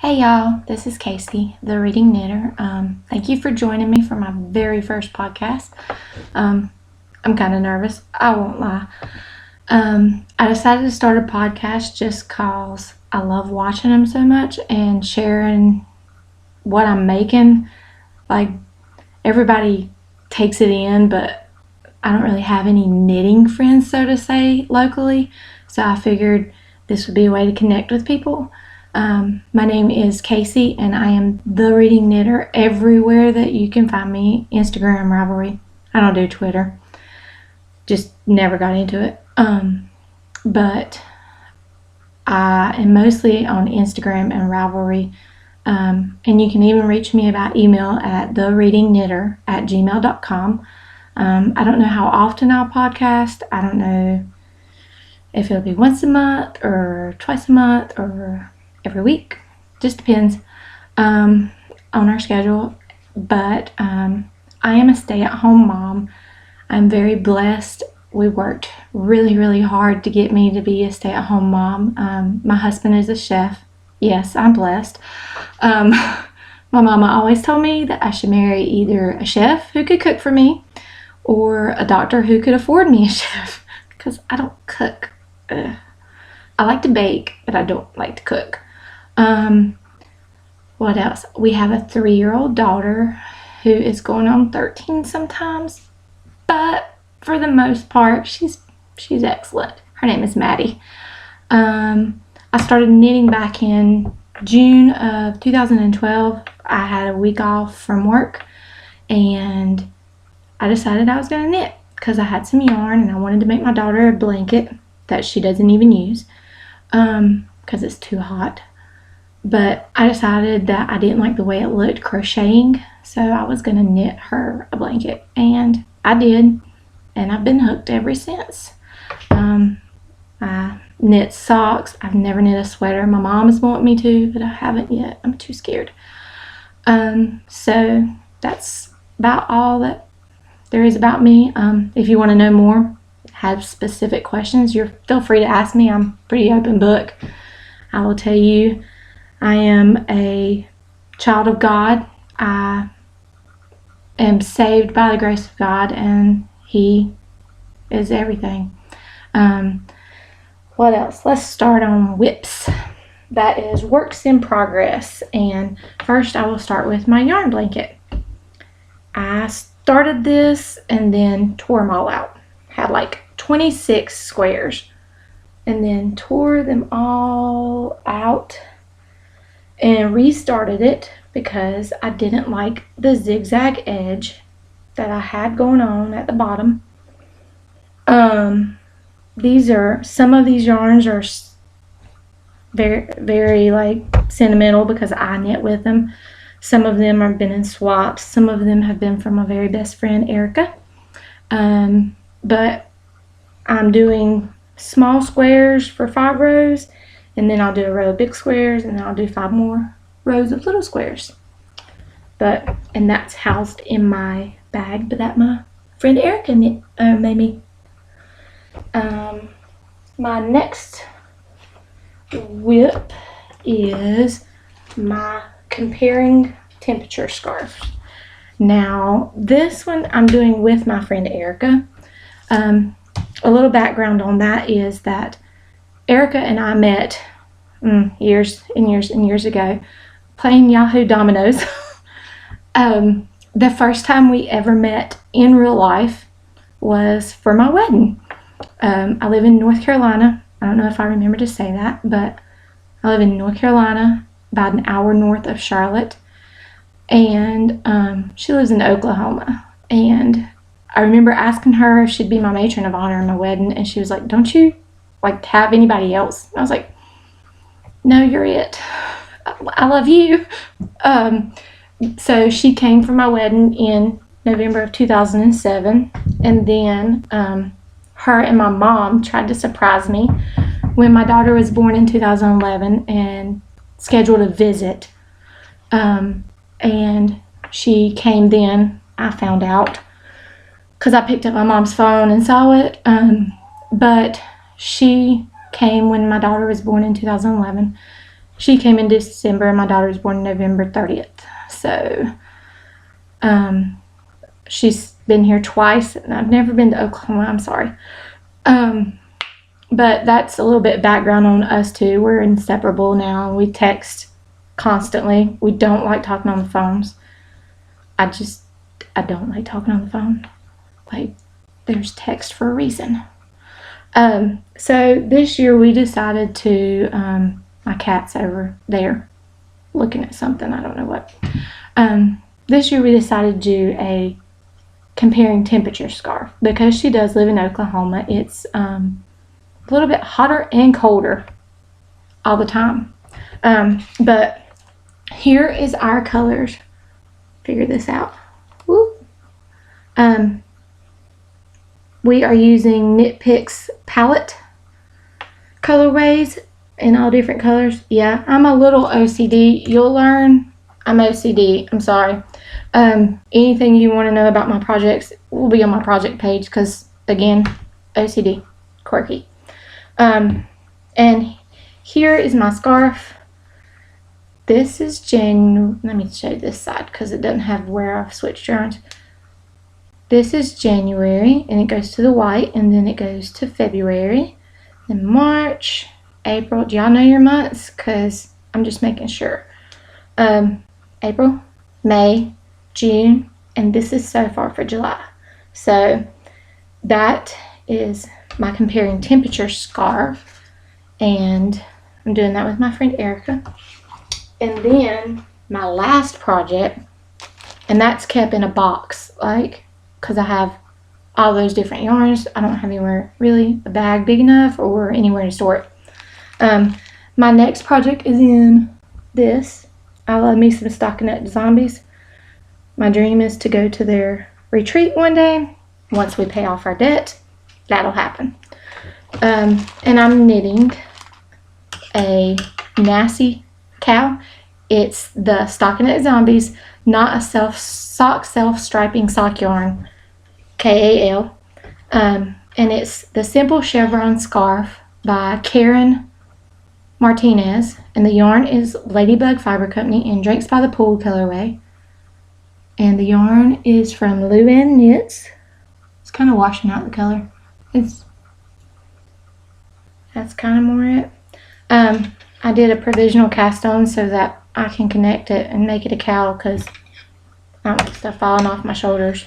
Hey y'all, this is Casey, the Reading Knitter. Thank you for joining me for my very first podcast. I'm kind of nervous, I won't lie. I decided to start a podcast just cause I love watching them so much and sharing what I'm making. Like, everybody takes it in, but I don't really have any knitting friends, so to say, locally. So I figured this would be a way to connect with people. My name is Casey, and I am the Reading Knitter everywhere that you can find me. Instagram, Ravelry. I don't do Twitter. Just never got into it. But I am mostly on Instagram and Ravelry. And you can even reach me about email at thereadingknitter@gmail.com. I don't know how often I'll podcast. I don't know if it'll be once a month or twice a month or every week. Just depends on our schedule. But I am a stay-at-home mom. I'm very blessed. We worked really, really hard to get me to be a stay-at-home mom. My husband is a chef. Yes, I'm blessed. My mama always told me that I should marry either a chef who could cook for me or a doctor who could afford me a chef, because I don't cook. I like to bake, but I don't like to cook. What else? We have a 3-year-old daughter who is going on 13 sometimes, but for the most part, she's excellent. Her name is Maddie. I started knitting back in June of 2012. I had a week off from work, and I decided I was going to knit because I had some yarn and I wanted to make my daughter a blanket that she doesn't even use because it's too hot. But I decided that I didn't like the way it looked crocheting, so I was going to knit her a blanket, and I did, and I've been hooked ever since. I knit socks. I've never knit a sweater. My mom has wanted me to, but I haven't yet. I'm too scared. So that's about all that there is about me. If you want to know more, have specific questions, feel free to ask me. I'm a pretty open book. I will tell you, I am a child of God. I am saved by the grace of God, and He is everything. What else? Let's start on whips. That is works in progress. And first I will start with my yarn blanket. I started this and then tore them all out. Had like 26 squares and then tore them all out and restarted it because I didn't like the zigzag edge that I had going on at the bottom. Some of these yarns are very, very like sentimental because I knit with them. Some of them have been in swaps. Some of them have been from my very best friend, Erica. But I'm doing small squares for 5 rows, and then I'll do a row of big squares, and then I'll do 5 more rows of little squares. And that's housed in my bag, but that my friend Erica made me. My next whip is my comparing temperature scarf. Now, this one I'm doing with my friend Erica. A little background on that is that Erica and I met years and years and years ago playing Yahoo Dominoes. The first time we ever met in real life was for my wedding. I live in North Carolina. I don't know if I remember to say that, but I live in North Carolina, about an hour north of Charlotte, and she lives in Oklahoma. And I remember asking her if she'd be my matron of honor in my wedding, and she was like, "Don't you like have anybody else?" And I was like, "No, you're it. I love you." So she came for my wedding in November of 2007, and then her and my mom tried to surprise me when my daughter was born in 2011 and scheduled a visit. And she came then, I found out, because I picked up my mom's phone and saw it. But she came when my daughter was born in 2011 she came in December and my daughter was born November 30th. So she's been here twice, and I've never been to Oklahoma. I'm sorry. But that's a little bit of background on us too. We're inseparable now. We text constantly. We don't like talking on the phones. I don't like talking on the phone. Like, there's text for a reason. So this year we decided to, my cat's over there looking at something, I don't know what. This year we decided to do a comparing temperature scarf because she does live in Oklahoma. It's a little bit hotter and colder all the time. But here is our colors. Figure this out. Woo. We are using Knit Picks palette colorways in all different colors. Yeah, I'm a little OCD. You'll learn I'm OCD. I'm sorry. Anything you want to know about my projects will be on my project page because, again, OCD, quirky. And here is my scarf. This is let me show you this side because it doesn't have where I've switched yarns. This is January, and it goes to the white, and then it goes to February, then March, April. Do y'all know your months? Because I'm just making sure. April, May, June, and this is so far for July. So that is my comparing temperature scarf, and I'm doing that with my friend Erica. And then my last project, and that's kept in a box, like, because I have all those different yarns. I don't have anywhere really a bag big enough or anywhere to store it. My next project is in this. I love me some stockinette zombies. My dream is to go to their retreat one day. Once we pay off our debt, that'll happen. And I'm knitting a Nasty Cow. It's the stockinette zombies, not a self-striping sock yarn, KAL. And it's the Simple Chevron Scarf by Karen Martinez. And the yarn is Ladybug Fiber Company and Drakes by the Pool colorway. And the yarn is from Luann Knits. It's kind of washing out the color. That's kind of more it. I did a provisional cast on so that I can connect it and make it a cowl because I don't want stuff falling off my shoulders.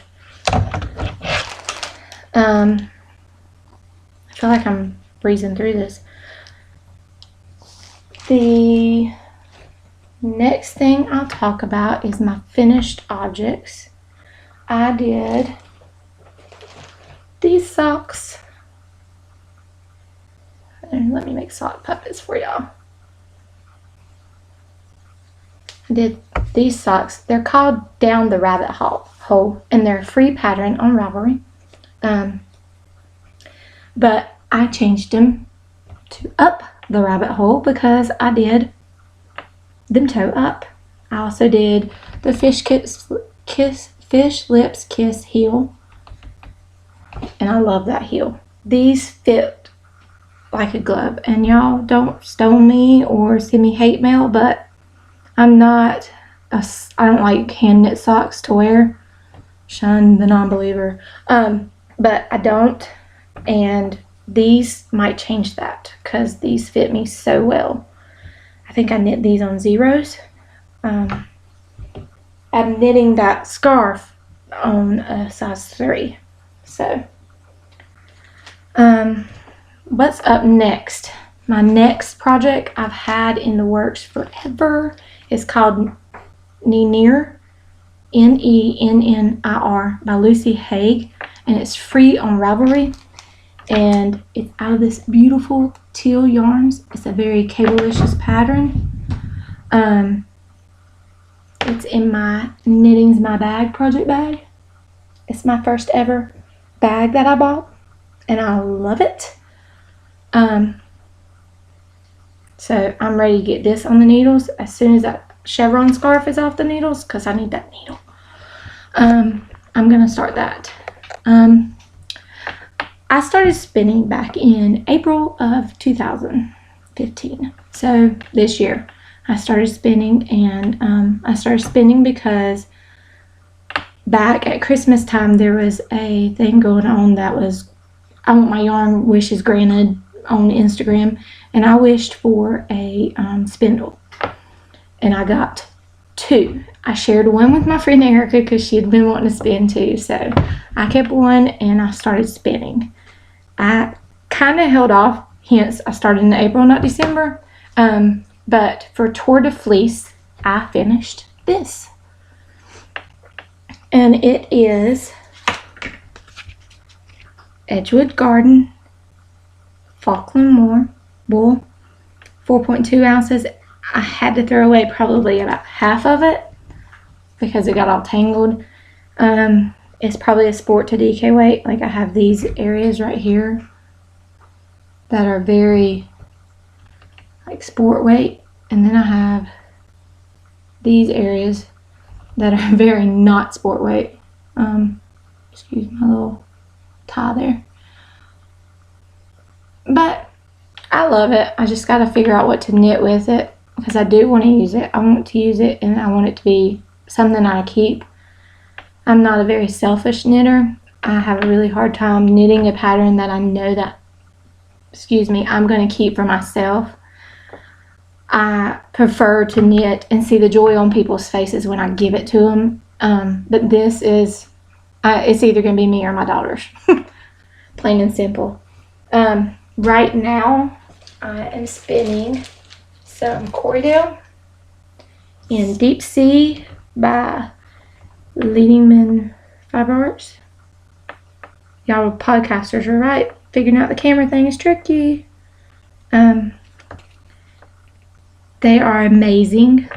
I feel like I'm breezing through this. The next thing I'll talk about is my finished objects. I did these socks. And let me make sock puppets for y'all. I did these socks. They're called Down the Rabbit Hole, and they're a free pattern on Ravelry. But I changed them to Up the Rabbit Hole because I did them toe up. I also did the Fish Lips Kiss heel, and I love that heel. These fit like a glove, and y'all don't stone me or send me hate mail, but I don't like hand knit socks to wear. Shun the non-believer. But I don't, and these might change that because these fit me so well. I think I knit these on zeros. I'm knitting that scarf on a size 3. So, what's up next? My next project I've had in the works forever is called Nennir, Nennir by Lucy Haig, and it's free on Ravelry, and it's out of this beautiful teal yarns. It's a very Cablelicious pattern. It's in my Knitting's My Bag project bag. It's my first ever bag that I bought, and I love it. So I'm ready to get this on the needles as soon as that chevron scarf is off the needles because I need that needle. I'm gonna start that. I started spinning back in April of 2015, so this year. I started spinning, and I started spinning because back at Christmas time there was a thing going on that was, I want my yarn wishes granted on Instagram, and I wished for a spindle, and I got 2. I shared one with my friend Erica because she had been wanting to spin too, so I kept one and I started spinning. I kind of held off, hence I started in April, not December, but for Tour de Fleece I finished this, and it is Edgewood Garden Falkland Moor wool, 4.2 ounces. I had to throw away probably about half of it because it got all tangled. It's probably a sport to DK weight. Like, I have these areas right here that are very like sport weight, and then I have these areas that are very not sport weight. Excuse my little tie there. But I love it. I just got to figure out what to knit with it because I do want to use it. I want to use it, and I want it to be something I keep. I'm not a very selfish knitter. I have a really hard time knitting a pattern that I know that, I'm going to keep for myself. I prefer to knit and see the joy on people's faces when I give it to them. But this is, it's either going to be me or my daughters. Plain and simple. Right now, I am spinning some Corriedale in Deep Sea by Leadingman Fiber Arts. Y'all podcasters are right. Figuring out the camera thing is tricky. They are amazing.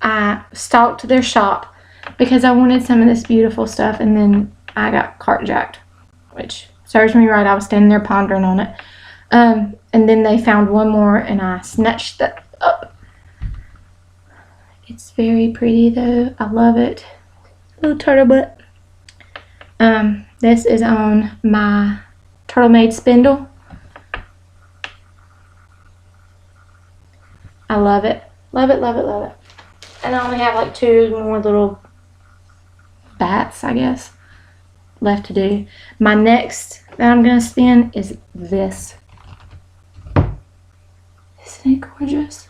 I stalked their shop because I wanted some of this beautiful stuff, and then I got carjacked, which serves me right. I was standing there pondering on it. And then they found one more, and I snatched that up. It's very pretty though. I love it. Little turtle butt. This is on my Turtle Made spindle. I love it. Love it, love it, love it. And I only have like 2 more little bats, I guess, left to do. My next that I'm going to spin is this. Isn't it gorgeous?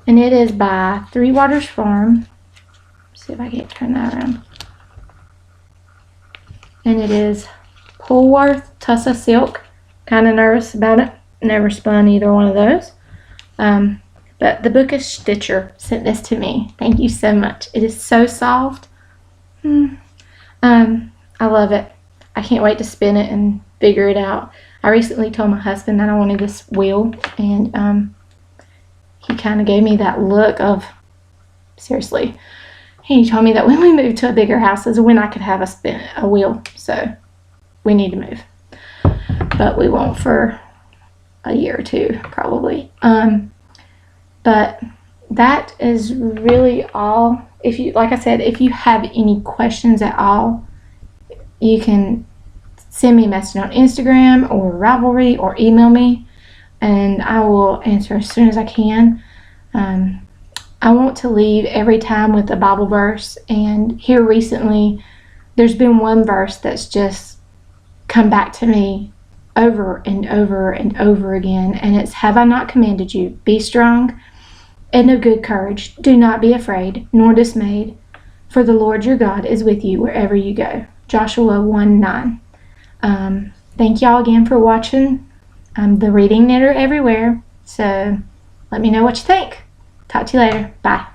And it is by Three Waters Farm. Let's see if I can't turn that around. And it is Polwarth Tussa Silk. Kind of nervous about it. Never spun either one of those. But the Bookish Stitcher sent this to me. Thank you so much. It is so soft. I love it. I can't wait to spin it and figure it out. I recently told my husband that I wanted this wheel, and he kind of gave me that look of, seriously. He told me that when we moved to a bigger house is when I could have a wheel. So we need to move. But we won't for a year or 2 probably. But that is really all. If you, like I said, if you have any questions at all, you can send me a message on Instagram or Ravelry or email me, and I will answer as soon as I can. I want to leave every time with a Bible verse, and here recently there's been one verse that's just come back to me over and over and over again, and it's, "Have I not commanded you? Be strong and of good courage. Do not be afraid nor dismayed, for the Lord your God is with you wherever you go." Joshua 1:9. Thank y'all again for watching. I'm the Reading Knitter everywhere, so let me know what you think. Talk to you later. Bye.